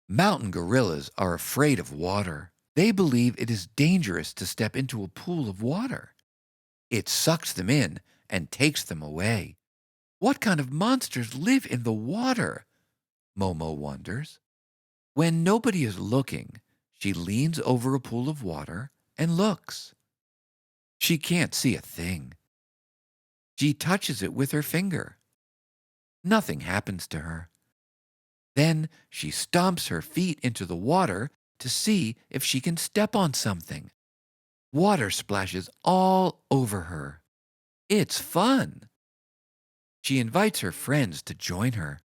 Mountain gorillas are afraid of water. They believe it is dangerous to step into a pool of water. It sucks them in and takes them away. What kind of monsters live in the water? Momo wonders. When nobody is looking, she leans over a pool of water and looks. She can't see a thing. She touches it with her finger. Nothing happens to her. Then she stomps her feet into the water to see if she can step on something. Water splashes all over her. It's fun. She invites her friends to join her.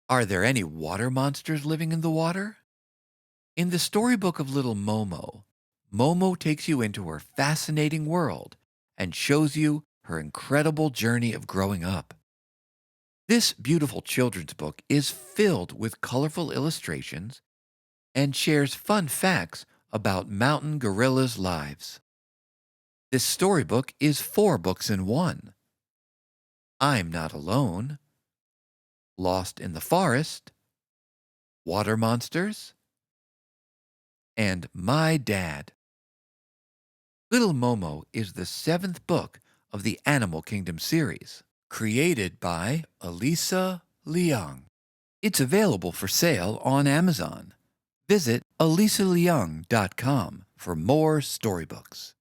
Are there any water monsters living in the water? In the storybook of Little Momo, Momo takes you into her fascinating world and shows you her incredible journey of growing up. This beautiful children's book is filled with colorful illustrations and shares fun facts about mountain gorillas' lives. This storybook is 4 books in 1. I'm Not Alone, Lost in the Forest, Water Monsters, and My Dad. Little Momo is the 7th book of the Animal Kingdom series, created by Alyssa Liang. It's available for sale on Amazon. Visit alyssaliang.com for more storybooks.